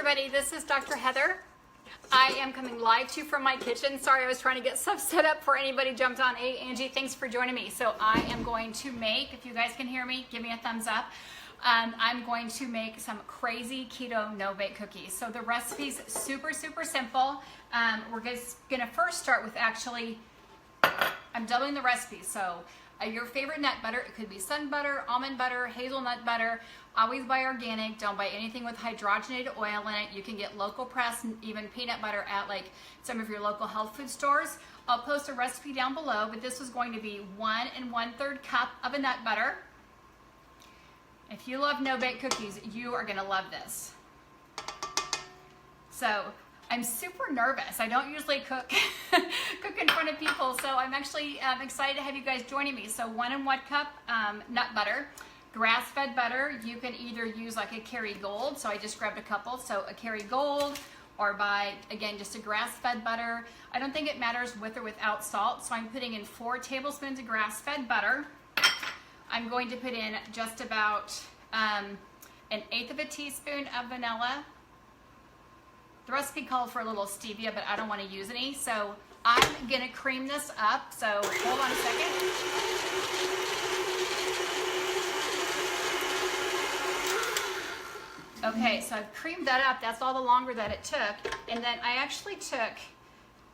everybody, this is Dr. Heather. I am coming live to you from my kitchen. Sorry, I was trying to get stuff set up for anybody jumped on. Hey, Angie, thanks for joining me. So I am going to make, if you guys can hear me, give me a thumbs up. I'm going to make some crazy keto no-bake cookies. So the recipe's super, super simple. We're gonna first start with actually, I'm doubling the recipe. So your favorite nut butter, it could be sun butter, almond butter, hazelnut butter. Always buy organic, don't buy anything with hydrogenated oil in it. You can get local pressed and even peanut butter at like some of your local health food stores. I'll post a recipe down below, but this was going to be 1 1/3 cup of a nut butter. If you love no-bake cookies, you are gonna love this. So I'm super nervous. I don't usually cook in front of people, so I'm actually excited to have you guys joining me. So 1 1 cup nut butter, grass-fed butter. You can either use like a Kerrygold, so I just grabbed a couple, so a Kerrygold, or buy, again, just a grass-fed butter. I don't think it matters with or without salt, so I'm putting in 4 tablespoons of grass-fed butter. I'm going to put in just about 1/8 of a teaspoon of vanilla. The recipe called for a little stevia, but I don't want to use any, so I'm gonna cream this up. So hold on a second. Okay, so I've creamed that up. That's all the longer that it took. And then I actually took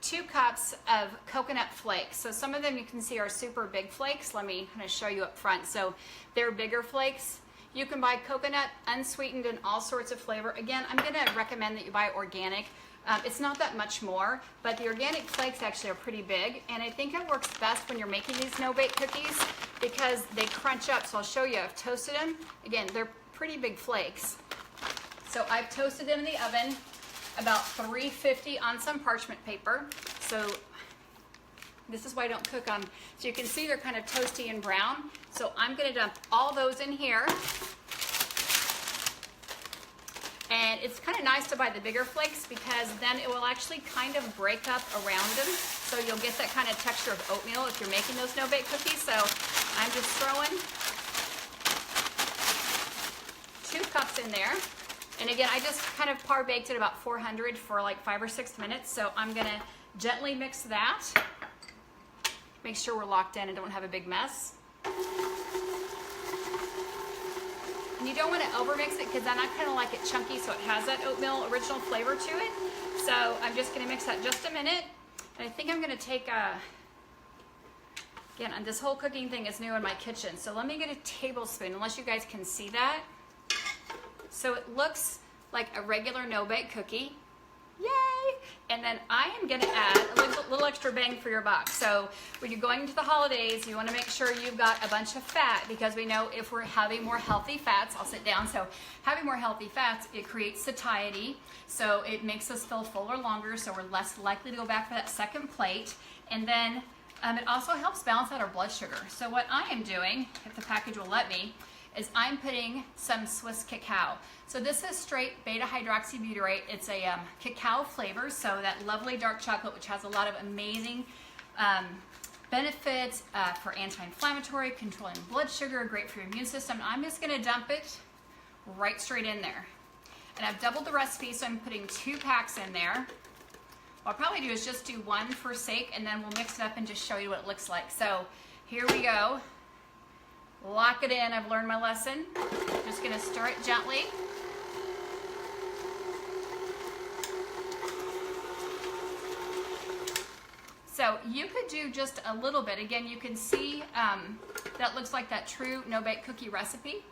2 cups of coconut flakes. So some of them you can see are super big flakes. Let me kind of show you up front. So they're bigger flakes. You can buy coconut unsweetened and all sorts of flavor. Again, I'm gonna recommend that you buy organic. It's not that much more, but the organic flakes actually are pretty big. And I think it works best when you're making these no-bake cookies because they crunch up. So I'll show you, I've toasted them. Again, they're pretty big flakes. So I've toasted them in the oven about 350 on some parchment paper. So this is why I don't cook them. So you can see they're kind of toasty and brown. So I'm gonna dump all those in here. And it's kind of nice to buy the bigger flakes because then it will actually kind of break up around them. So you'll get that kind of texture of oatmeal if you're making those no-bake cookies. So I'm just throwing 2 cups in there. And again, I just kind of par baked it about 400 for like 5 or 6 minutes. So I'm gonna gently mix that. Make sure we're locked in and don't have a big mess. And you don't want to overmix it because then I kind of like it chunky so it has that oatmeal original flavor to it. So I'm just gonna mix that just a minute. And I think I'm gonna take again, this whole cooking thing is new in my kitchen. So let me get a tablespoon, unless you guys can see that. So it looks like a regular no-bake cookie. Yay! And then I am gonna add a little extra bang for your buck. So when you're going into the holidays, you wanna make sure you've got a bunch of fat because we know if we're having more healthy fats, I'll sit down, so having more healthy fats, it creates satiety. So it makes us feel fuller longer, so we're less likely to go back for that second plate. And then it also helps balance out our blood sugar. So what I am doing, if the package will let me, is I'm putting some Swiss cacao. So this is straight beta hydroxybutyrate. It's a cacao flavor, so that lovely dark chocolate, which has a lot of amazing benefits for anti-inflammatory, controlling blood sugar, great for your immune system. I'm just gonna dump it right straight in there. And I've doubled the recipe, so I'm putting 2 packs in there. What I'll probably do is just do 1 for sake, and then we'll mix it up and just show you what it looks like. So here we go. Lock it in, I've learned my lesson. Just gonna stir it gently. So you could do just a little bit. Again, you can see that looks like that true no-bake cookie recipe.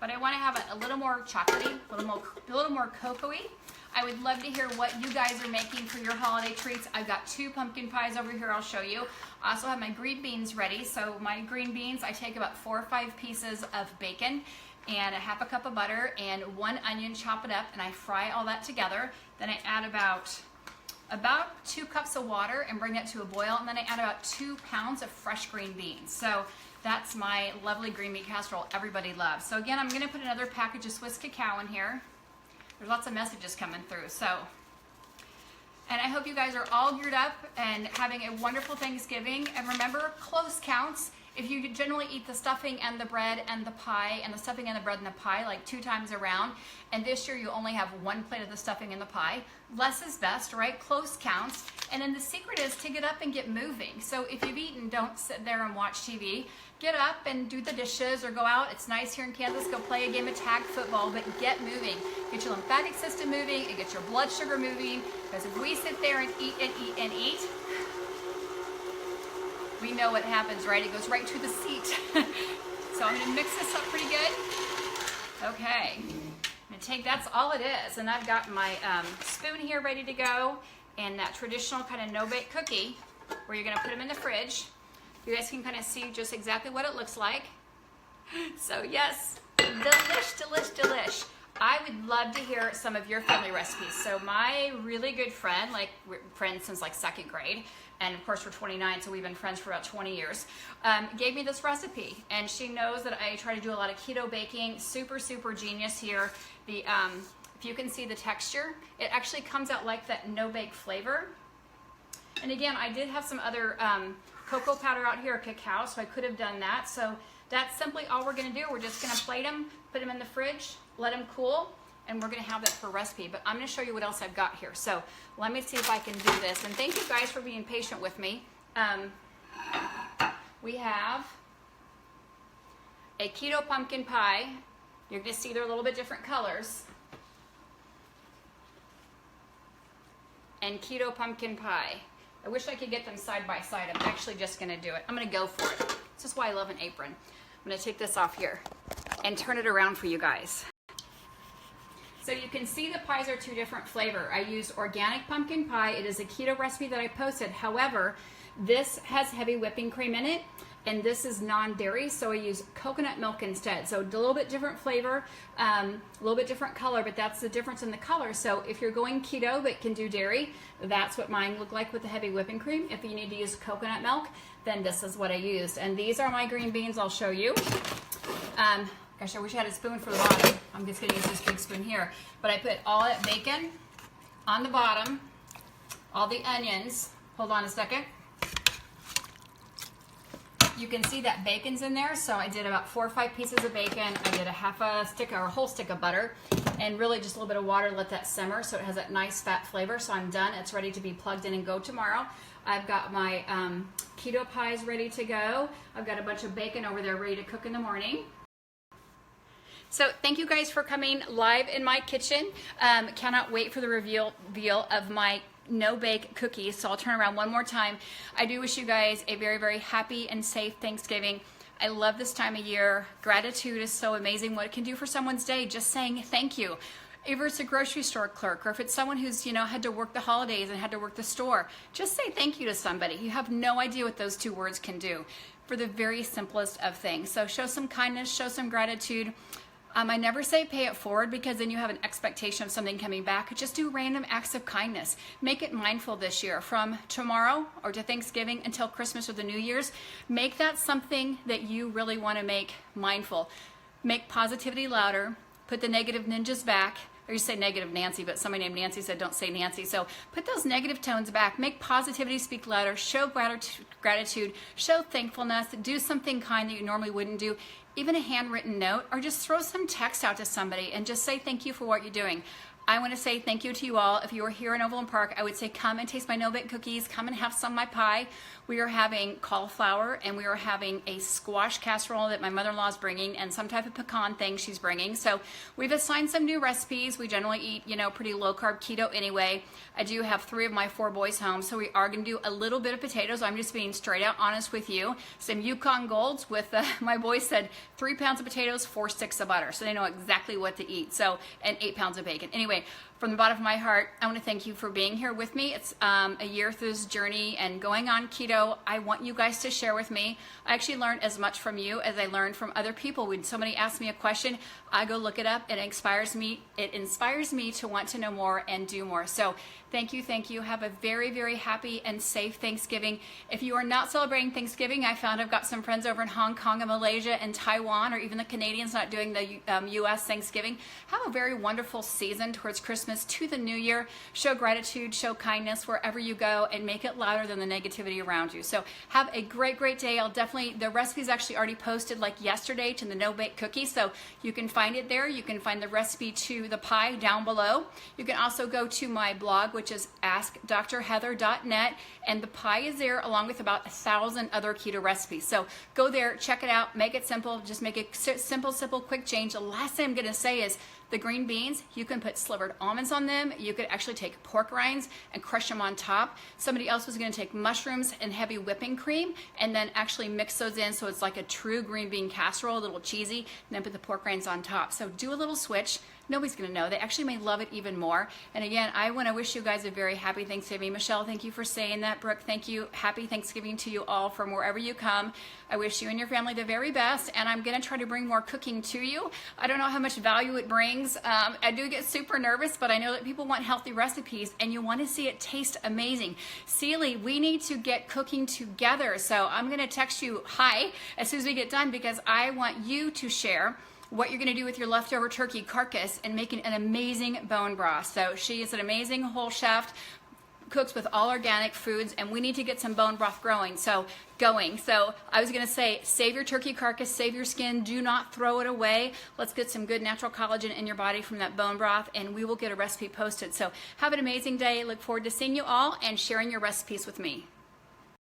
But I wanna have it a little more chocolatey, a little more cocoa-y. I would love to hear what you guys are making for your holiday treats. I've got 2 pumpkin pies over here I'll show you. I also have my green beans ready. So my green beans, I take about 4 or 5 pieces of bacon and a 1/2 cup of butter and 1 onion, chop it up, and I fry all that together. Then I add about 2 cups of water and bring that to a boil, and then I add about 2 pounds of fresh green beans. So that's my lovely green bean casserole everybody loves. So again, I'm gonna put another package of Swiss cacao in here. There's lots of messages coming through. And I hope you guys are all geared up and having a wonderful Thanksgiving. And remember, close counts. if you generally eat the stuffing and the bread and the pie, and the stuffing and the bread and the pie like 2 times around, and this year you only have 1 plate of the stuffing and the pie, less is best, right? Close counts. And then the secret is to get up and get moving. So if you've eaten, don't sit there and watch TV. Get up and do the dishes or go out. It's nice here in Kansas. Go play a game of tag football, but get moving. Get your lymphatic system moving and get your blood sugar moving. Because if we sit there and eat and eat and eat, we know what happens, right? It goes right to the seat. So I'm gonna mix this up pretty good. Okay, I'm gonna take, that's all it is. And I've got my spoon here ready to go, and that traditional kind of no-bake cookie, where you're gonna put them in the fridge. You guys can kind of see just exactly what it looks like. So yes, delish, delish, delish. I would love to hear some of your family recipes. So my really good friend, like we're friends since like 2nd grade, and of course we're 29, so we've been friends for about 20 years, gave me this recipe. And she knows that I try to do a lot of keto baking. Super, super genius here. The if you can see the texture, it actually comes out like that no-bake flavor. And again, I did have some other cocoa powder out here, cacao, so I could have done that. So that's simply all we're gonna do. We're just gonna plate them, put them in the fridge, let them cool, and we're gonna have that for a recipe. But I'm gonna show you what else I've got here. So let me see if I can do this. And thank you guys for being patient with me. We have a keto pumpkin pie. You're gonna see they're a little bit different colors. And keto pumpkin pie. I wish I could get them side by side. I'm actually just gonna do it. I'm gonna go for it. This is why I love an apron. I'm gonna take this off here and turn it around for you guys. So you can see the pies are 2 different flavor. I use organic pumpkin pie. It is a keto recipe that I posted. However, this has heavy whipping cream in it, and this is non-dairy, so I use coconut milk instead. So a little bit different flavor, a little bit different color, but that's the difference in the color. So if you're going keto but can do dairy, that's what mine look like with the heavy whipping cream. If you need to use coconut milk, then this is what I used. And these are my green beans. I'll show you. Gosh, I wish I had a spoon for the bottom. I'm just gonna use this big spoon here. But I put all that bacon on the bottom, all the onions. Hold on a second. You can see that bacon's in there, so I did about 4 or 5 pieces of bacon. I did a half a stick or a whole stick of butter, and really just a little bit of water, let that simmer so it has that nice fat flavor. So I'm done. It's ready to be plugged in and go tomorrow. I've got my keto pies ready to go. I've got a bunch of bacon over there ready to cook in the morning. So thank you guys for coming live in my kitchen. Cannot wait for the reveal of my no-bake cookies. So I'll turn around one more time. I do wish you guys a very, very happy and safe Thanksgiving. I love this time of year. Gratitude is so amazing. What it can do for someone's day, just saying thank you. If it's a grocery store clerk, or if it's someone who's, had to work the holidays and had to work the store, just say thank you to somebody. You have no idea what those 2 words can do for the very simplest of things. So show some kindness, show some gratitude. I never say pay it forward, because then you have an expectation of something coming back. Just do random acts of kindness. Make it mindful this year, from tomorrow or to Thanksgiving until Christmas or the New Year's. Make that something that you really want to make mindful. Make positivity louder. Put the negative ninjas back. Or you say negative Nancy, but somebody named Nancy said don't say Nancy. So put those negative tones back. Make positivity speak louder. Show gratitude. Show thankfulness. Do something kind that you normally wouldn't do. Even a handwritten note, or just throw some text out to somebody and just say thank you for what you're doing. I want to say thank you to you all. If you were here in Overland Park, I would say come and taste my no-bake cookies. Come and have some of my pie. We are having cauliflower, and we are having a squash casserole that my mother-in-law is bringing, and some type of pecan thing she's bringing. So we've assigned some new recipes. We generally eat, pretty low-carb keto anyway. I do have 3 of my 4 boys home, so we are going to do a little bit of potatoes. I'm just being straight out honest with you. Some Yukon Golds with, my boys said 3 pounds of potatoes, 4 sticks of butter. So they know exactly what to eat. So, and 8 pounds of bacon. Anyway, from the bottom of my heart, I want to thank you for being here with me. It's a year through this journey and going on keto. I want you guys to share with me. I actually learned as much from you as I learned from other people. When somebody asks me a question, I go look it up. It inspires me. It inspires me to want to know more and do more. So thank you, thank you. Have a very, very happy and safe Thanksgiving. If you are not celebrating Thanksgiving, I found I've got some friends over in Hong Kong and Malaysia and Taiwan, or even the Canadians not doing the U.S. Thanksgiving. Have a very wonderful season towards Christmas to the new year. Show gratitude, show kindness wherever you go, and make it louder than the negativity around you. So have a great, great day. The recipe is actually already posted like yesterday to the no-bake cookie, so you can find it there. You can find the recipe to the pie down below. You can also go to my blog, which is askdrheather.net, and the pie is there along with about 1,000 other keto recipes. So go there, check it out, make it simple, just make it simple, quick change. The last thing I'm gonna say is the green beans, you can put slivered almonds on them. You could actually take pork rinds and crush them on top. Somebody else was gonna take mushrooms and heavy whipping cream and then actually mix those in so it's like a true green bean casserole, a little cheesy, and then put the pork rinds on top. So do a little switch. Nobody's gonna know. They actually may love it even more. And again, I wanna wish you guys a very happy Thanksgiving. Michelle, thank you for saying that. Brooke, thank you. Happy Thanksgiving to you all from wherever you come. I wish you and your family the very best, and I'm gonna try to bring more cooking to you. I don't know how much value it brings. I do get super nervous, but I know that people want healthy recipes and you wanna see it taste amazing. Sealy, we need to get cooking together. So I'm gonna text you hi as soon as we get done because I want you to share what you're gonna do with your leftover turkey carcass and making an amazing bone broth. So she is an amazing whole chef, cooks with all organic foods, and we need to get some bone broth going. So I was gonna say, save your turkey carcass, save your skin, do not throw it away. Let's get some good natural collagen in your body from that bone broth, and we will get a recipe posted. So have an amazing day. Look forward to seeing you all and sharing your recipes with me.